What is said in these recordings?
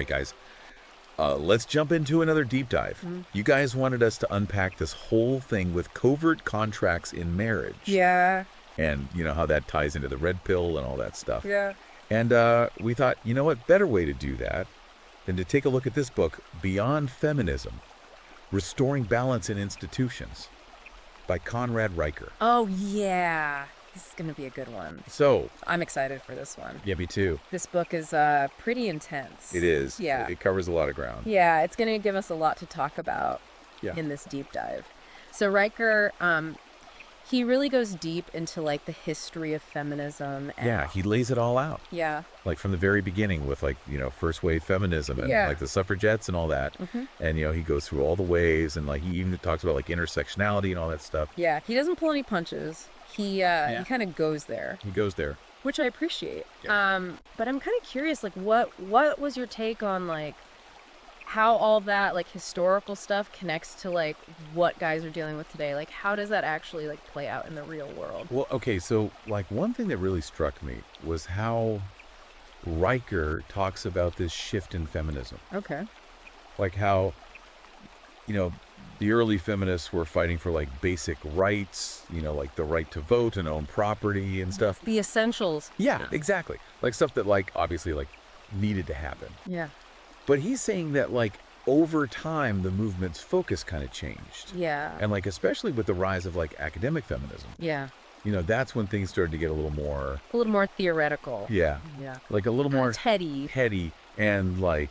guys, let's jump into another deep dive. You guys wanted us to unpack this whole thing with covert contracts in marriage. Yeah. And, how that ties into the red pill and all that stuff. Yeah. And we thought, what better way to do that than to take a look at this book, Beyond Feminism, Restoring Balance in Institutions, by Conrad Riker. Oh, yeah. This is going to be a good one. So, I'm excited for this one. yeah, me too. This book is pretty intense. It is. Yeah. It covers a lot of ground. Yeah, it's going to give us a lot to talk about in this deep dive. So Riker, he really goes deep into like the history of feminism. And, Yeah, he lays it all out. Yeah. Like from the very beginning with first wave feminism and like the suffragettes and all that. And, he goes through all the ways and like he even talks about like intersectionality and all that stuff. Yeah, he doesn't pull any punches. He kind of goes there. He goes there. Which I appreciate. Yeah. But I'm kind of curious, like, what was your take on, like, how all that, like, historical stuff connects to, like, what guys are dealing with today? Like, how does that actually, like, play out in the real world? Well, okay, so like one thing that really struck me was how Riker talks about this shift in feminism. Okay. Like how, the early feminists were fighting for like basic rights, like the right to vote and own property and stuff. The essentials. Yeah, exactly. Like stuff that like obviously like needed to happen. Yeah. But he's saying that like over time the movement's focus kind of changed. Yeah. And like especially with the rise of like academic feminism. Yeah. That's when things started to get a little more theoretical. Yeah. Yeah. Like a little more heady. And like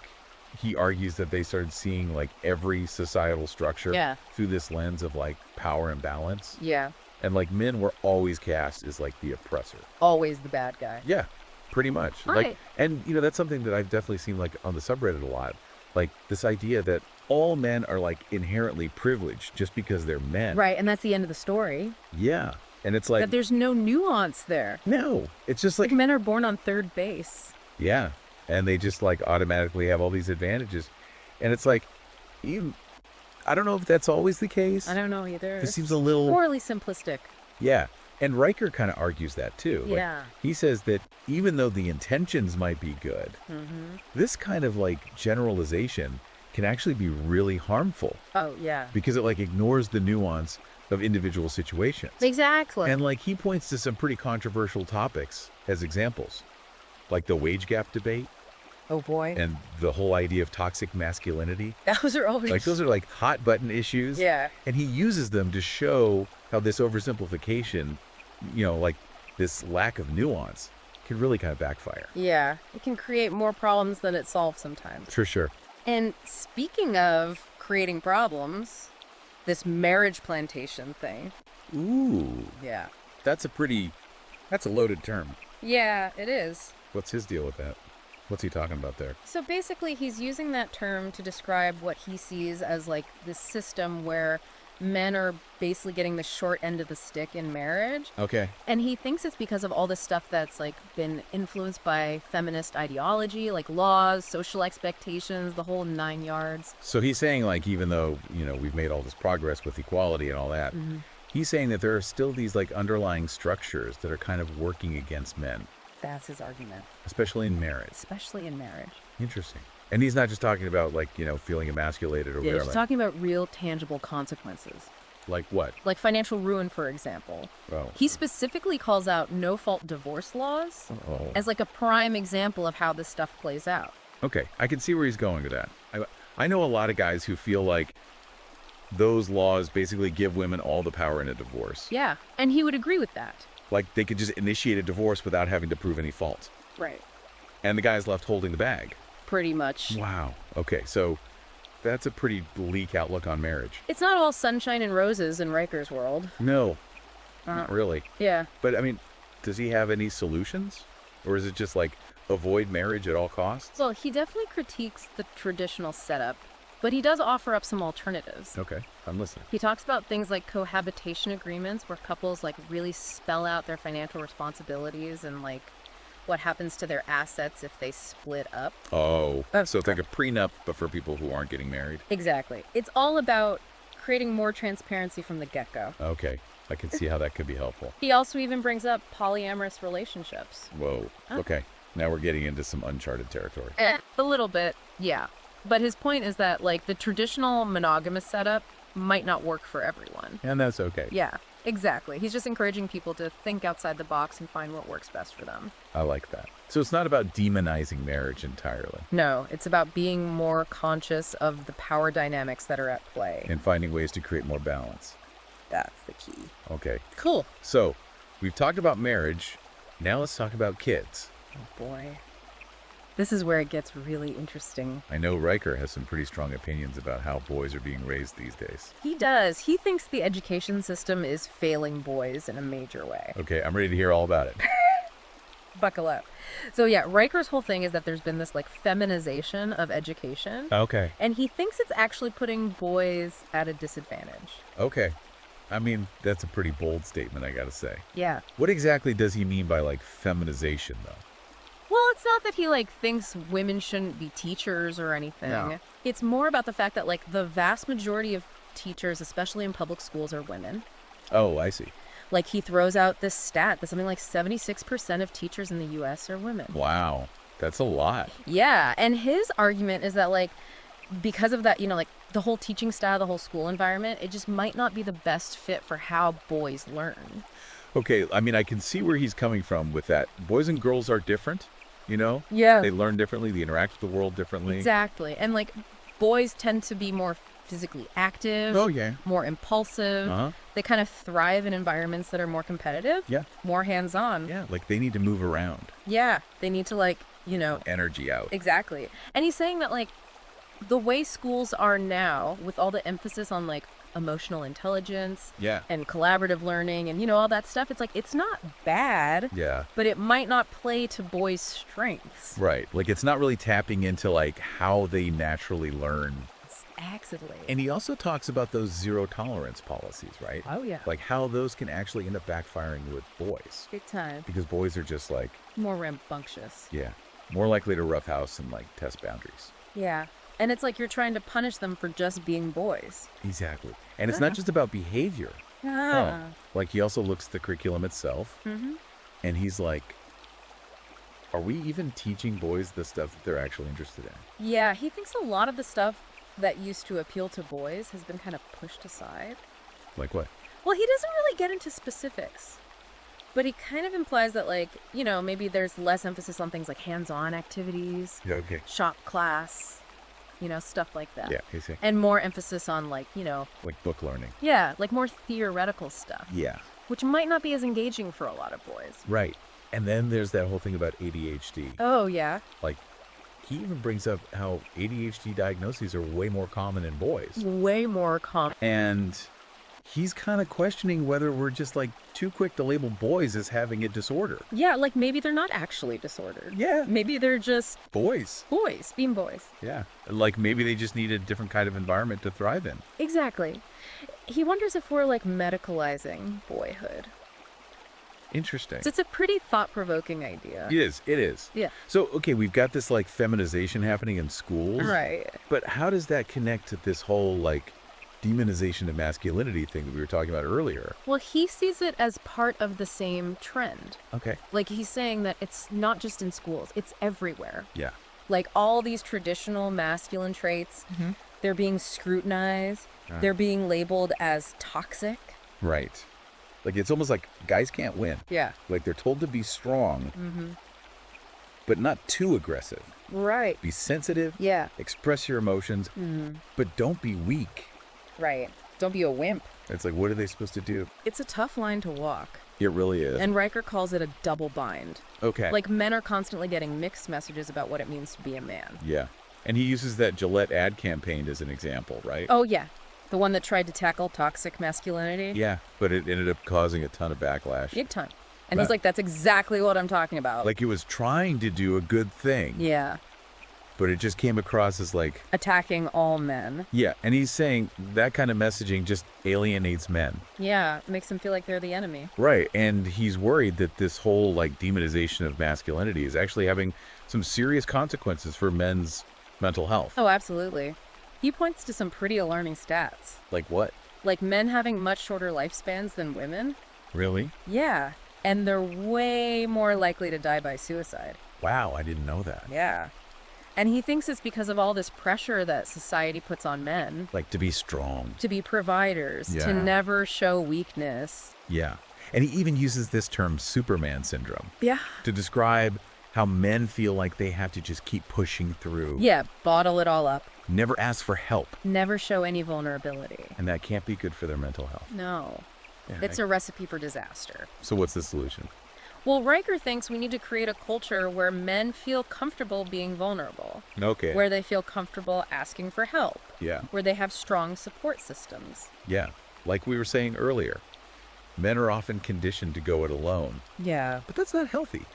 he argues that they started seeing like every societal structure through this lens of like power and balance. Yeah. And like men were always cast as like the oppressor. Always the bad guy. Yeah, pretty much. Right. Like, and that's something that I've definitely seen like on the subreddit a lot. Like this idea that all men are like inherently privileged just because they're men. Right, and that's the end of the story. Yeah. And it's like that there's no nuance there. No, it's just like men are born on third base. Yeah. And they just like automatically have all these advantages. And it's like, I don't know if that's always the case. I don't know either. It seems a little poorly simplistic. Yeah. And Riker kind of argues that too. Yeah. Like, he says that even though the intentions might be good, this kind of like generalization can actually be really harmful. Oh, yeah. Because it like ignores the nuance of individual situations. Exactly. And like he points to some pretty controversial topics as examples, like the wage gap debate. Oh boy. And the whole idea of toxic masculinity. Those are always like those are like hot button issues. Yeah. And he uses them to show how this oversimplification, like this lack of nuance can really kind of backfire. Yeah. It can create more problems than it solves sometimes. For sure. And speaking of creating problems, this marriage plantation thing. Ooh. Yeah. That's a loaded term. Yeah, it is. What's his deal with that? What's he talking about there? So basically, he's using that term to describe what he sees as like this system where men are basically getting the short end of the stick in marriage. Okay. And he thinks it's because of all this stuff that's like been influenced by feminist ideology, like laws, social expectations, the whole 9 yards. So he's saying like even though, we've made all this progress with equality and all that, he's saying that there are still these like underlying structures that are kind of working against men. That's his argument. Especially in marriage. Interesting. And he's not just talking about like, feeling emasculated or whatever. He's talking about real tangible consequences. Like what? Like financial ruin, for example. Oh. He specifically calls out no-fault divorce laws as like a prime example of how this stuff plays out. Okay, I can see where he's going with that. I know a lot of guys who feel like those laws basically give women all the power in a divorce. Yeah, and he would agree with that. Like they could just initiate a divorce without having to prove any fault. Right. And the guy's left holding the bag. Pretty much. Wow. Okay, so that's a pretty bleak outlook on marriage. It's not all sunshine and roses in Riker's world. No, not really. Yeah. But I mean, does he have any solutions? Or is it just like avoid marriage at all costs? Well, he definitely critiques the traditional setup, but he does offer up some alternatives. Okay, I'm listening. He talks about things like cohabitation agreements where couples like really spell out their financial responsibilities and like what happens to their assets if they split up. Oh, so it's like a prenup, but for people who aren't getting married? Exactly. It's all about creating more transparency from the get-go. Okay, I can see how that could be helpful. He also even brings up polyamorous relationships. Whoa, okay. Now we're getting into some uncharted territory. A little bit, yeah. But his point is that, like, the traditional monogamous setup might not work for everyone. And that's okay. Yeah, exactly. He's just encouraging people to think outside the box and find what works best for them. I like that. So it's not about demonizing marriage entirely No, it's about being more conscious of the power dynamics that are at play. and finding ways to create more balance. That's the key. Okay. Cool. So we've talked about marriage. Now let's talk about kids. Oh, boy. This is where it gets really interesting. I know Riker has some pretty strong opinions about how boys are being raised these days. He does. He thinks the education system is failing boys in a major way. Okay, I'm ready to hear all about it. Buckle up. So yeah, Riker's whole thing is that there's been this like feminization of education. Okay. And he thinks it's actually putting boys at a disadvantage. Okay. I mean, that's a pretty bold statement, I gotta say. Yeah. What exactly does he mean by, like, feminization, though? Well, it's not that he like thinks women shouldn't be teachers or anything. No. It's more about the fact that like the vast majority of teachers, especially in public schools, are women. Oh, I see. Like he throws out this stat that something like 76% of teachers in the US are women. Wow. That's a lot. Yeah, and his argument is that like because of that, you know, like the whole teaching style, the whole school environment, it just might not be the best fit for how boys learn. Okay, I mean, I can see where he's coming from with that. Boys and girls are different, you know? Yeah. They learn differently, they interact with the world differently. Exactly. And like boys tend to be more physically active, Oh, yeah. more impulsive. Uh-huh. They kind of thrive in environments that are more competitive. Yeah. More hands-on. Yeah, like they need to move around. Yeah. They need to like, you know, Energy out. exactly. And he's saying that like the way schools are now with all the emphasis on like emotional intelligence Yeah. and collaborative learning and you know all that stuff, it's like it's not bad, Yeah. but it might not play to boys' strengths. Right. Like it's not really tapping into like how they naturally learn. Exactly. And he also talks about those zero tolerance policies, right? Oh yeah. Like how those can actually end up backfiring with boys. Big time. Because boys are just like, More rambunctious. yeah, more likely to roughhouse and like test boundaries. Yeah. And it's like you're trying to punish them for just being boys. Exactly. And it's not just about behavior. Ah. Like he also looks at the curriculum itself Mm-hmm. and he's like, are we even teaching boys the stuff that they're actually interested in? Yeah, he thinks a lot of the stuff that used to appeal to boys has been kind of pushed aside. Like what? Well, he doesn't really get into specifics, but he kind of implies that, like, you know, maybe there's less emphasis on things like hands-on activities, Yeah, okay. shop class, you know, stuff like that. Yeah, okay, see. And more emphasis on, like, you know, Like book learning. yeah, like more theoretical stuff, Yeah. which might not be as engaging for a lot of boys. Right. And then there's that whole thing about ADHD. Oh, yeah. Like, he even brings up how ADHD diagnoses are way more common in boys. Way more common. And he's kind of questioning whether we're just like too quick to label boys as having a disorder. Yeah, like maybe they're not actually disordered. Yeah. Maybe they're just Boys. boys, being boys. Yeah. Like maybe they just need a different kind of environment to thrive in. Exactly. He wonders if we're like medicalizing boyhood. Interesting. So it's a pretty thought-provoking idea. It is. It is. Yeah. So, okay, we've got this like feminization happening in schools. Right. But how does that connect to this whole like demonization of masculinity thing that we were talking about earlier? Well, he sees it as part of the same trend. Okay. Like he's saying that it's not just in schools, it's everywhere. Yeah. Like all these traditional masculine traits, they're being scrutinized, they're being labeled as toxic. Right. Like it's almost like guys can't win. Yeah. Like they're told to be strong, but not too aggressive. Right. Be sensitive, Yeah. express your emotions, but don't be weak. Right. Don't be a wimp. It's like, what are they supposed to do? It's a tough line to walk. It really is. And Riker calls it a double bind. Okay. Like men are constantly getting mixed messages about what it means to be a man. Yeah. And he uses that Gillette ad campaign as an example, right? Oh, yeah. The one that tried to tackle toxic masculinity. Yeah, but it ended up causing a ton of backlash. Big time. And he's But- like, that's exactly what I'm talking about. Like it was trying to do a good thing, yeah. but it just came across as like, Attacking all men. yeah. And he's saying that kind of messaging just alienates men. Yeah. It makes them feel like they're the enemy. Right. And he's worried that this whole like demonization of masculinity is actually having some serious consequences for men's mental health. Oh, absolutely. He points to some pretty alarming stats. Like what? Like men having much shorter lifespans than women. Really? Yeah. And they're way more likely to die by suicide. Wow, I didn't know that. Yeah. And he thinks it's because of all this pressure that society puts on men Like to be strong. to be providers, to Yeah. never show weakness. Yeah. And he even uses this term Superman syndrome Yeah. to describe how men feel like they have to just keep pushing through. Yeah, bottle it all up. Never ask for help. Never show any vulnerability. And that can't be good for their mental health. No. Yeah, It's a recipe for disaster. So what's the solution? Well, Riker thinks we need to create a culture where men feel comfortable being vulnerable, Okay. where they feel comfortable asking for help, Yeah. where they have strong support systems. Yeah. Like we were saying earlier, men are often conditioned to go it alone, Yeah. but that's not healthy.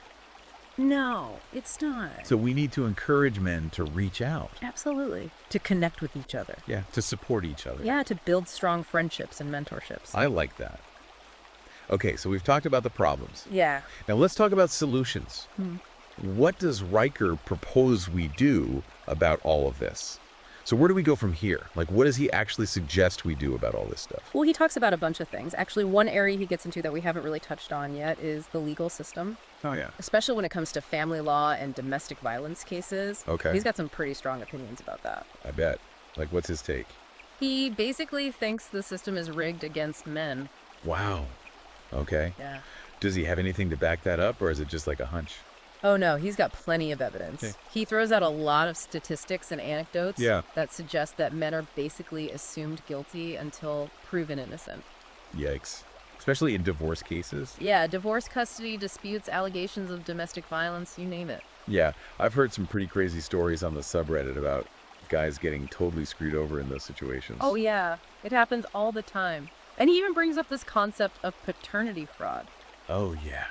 No, it's not. So we need to encourage men to reach out. Absolutely. To connect with each other. Yeah. To support each other. Yeah, to build strong friendships and mentorships. I like that. Okay, so we've talked about the problems. Yeah. Now let's talk about solutions. What does Riker propose we do about all of this? So where do we go from here? Like, what does he actually suggest we do about all this stuff? Well, he talks about a bunch of things. Actually, one area he gets into that we haven't really touched on yet is the legal system, Oh, yeah. especially when it comes to family law and domestic violence cases. Okay. He's got some pretty strong opinions about that. I bet. Like, what's his take? He basically thinks the system is rigged against men. Wow. Okay. Yeah. Does he have anything to back that up, or is it just like a hunch? Oh, no, he's got plenty of evidence. Okay. He throws out a lot of statistics and anecdotes Yeah. that suggest that men are basically assumed guilty until proven innocent. Yikes. Especially in divorce cases. Yeah, divorce, custody, disputes, allegations of domestic violence, you name it. Yeah. I've heard some pretty crazy stories on the subreddit about guys getting totally screwed over in those situations. Oh, yeah. It happens all the time. And he even brings up this concept of paternity fraud. Oh, yeah.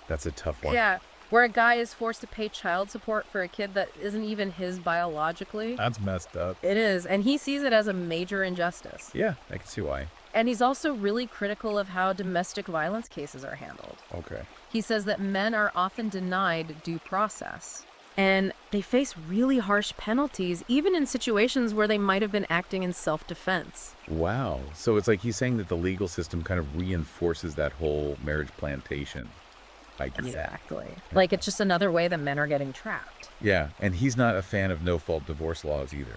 That's a tough one. Yeah, where a guy is forced to pay child support for a kid that isn't even his biologically. That's messed up. It is, and he sees it as a major injustice. Yeah, I can see why. And he's also really critical of how domestic violence cases are handled. Okay. He says that men are often denied due process. And they face really harsh penalties, even in situations where they might have been acting in self-defense. Wow. So it's like he's saying that the legal system kind of reinforces that whole marriage plantation idea. Exactly. Like, it's just another way that men are getting trapped. Yeah, and he's not a fan of no-fault divorce laws either.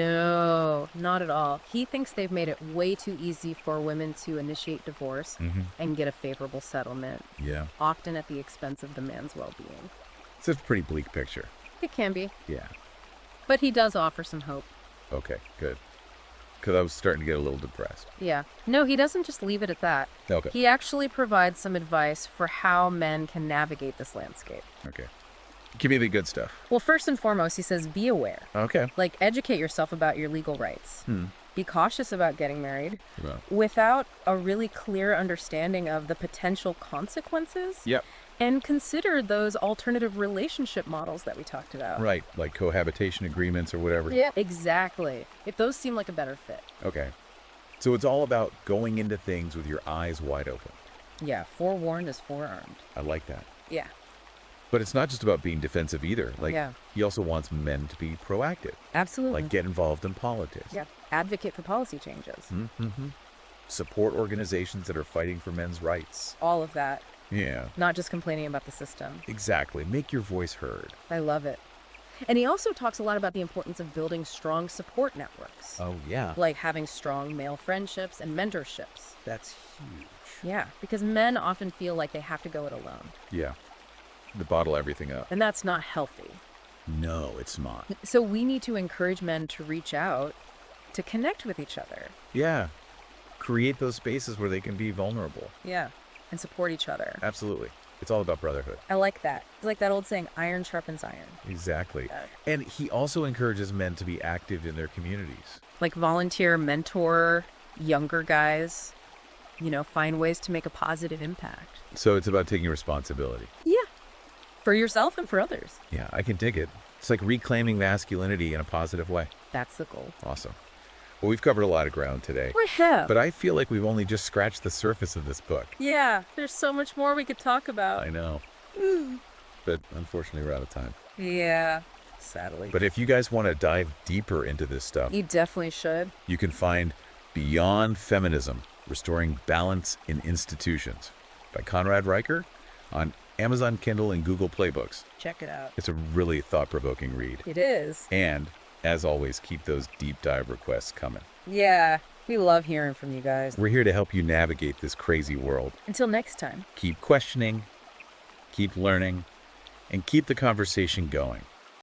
No, not at all. He thinks they've made it way too easy for women to initiate divorce and get a favorable settlement, Yeah. often at the expense of the man's well-being. It's a pretty bleak picture. It can be, Yeah. but he does offer some hope. Okay, good. Because I was starting to get a little depressed. Yeah. No, he doesn't just leave it at that. Okay. He actually provides some advice for how men can navigate this landscape. Okay. Give me the good stuff. Well, first and foremost, he says be aware. Okay. Like, educate yourself about your legal rights. Be cautious about getting married Well, without a really clear understanding of the potential consequences. yep. And consider those alternative relationship models that we talked about. Right, like cohabitation agreements or whatever. Yeah, exactly. If those seem like a better fit. Okay. So it's all about going into things with your eyes wide open. Yeah, forewarned is forearmed. I like that. Yeah. But it's not just about being defensive either. Like, Yeah. he also wants men to be proactive. Absolutely. Like, get involved in politics. Yeah. Advocate for policy changes. Mm-hmm. Support organizations that are fighting for men's rights. All of that. Yeah, Not just complaining about the system. exactly. Make your voice heard. I love it. And he also talks a lot about the importance of building strong support networks. Oh, yeah. Like having strong male friendships and mentorships. That's huge. Yeah, because men often feel like they have to go it alone. Yeah. To bottle everything up. And that's not healthy. No, it's not. So we need to encourage men to reach out, to connect with each other. Yeah. Create those spaces where they can be vulnerable. Yeah. And support each other. Absolutely. It's all about brotherhood. I like that. It's like that old saying, iron sharpens iron. Exactly. And he also encourages men to be active in their communities. Like volunteer, mentor younger guys, find ways to make a positive impact. So it's about taking responsibility. Yeah. For yourself and for others. Yeah, I can dig it. It's like reclaiming masculinity in a positive way. That's the goal. Awesome. Well, we've covered a lot of ground today. We have. But I feel like we've only just scratched the surface of this book. Yeah, there's so much more we could talk about. I know. But unfortunately, we're out of time. Yeah, sadly. But if you guys want to dive deeper into this stuff, You definitely should. you can find Beyond Feminism, Restoring Balance in Institutions by Conrad Riker on Amazon Kindle and Google Playbooks. Check it out. It's a really thought-provoking read. It is. And, as always, keep those deep dive requests coming. Yeah, we love hearing from you guys. We're here to help you navigate this crazy world. Until next time. Keep questioning, keep learning, and keep the conversation going.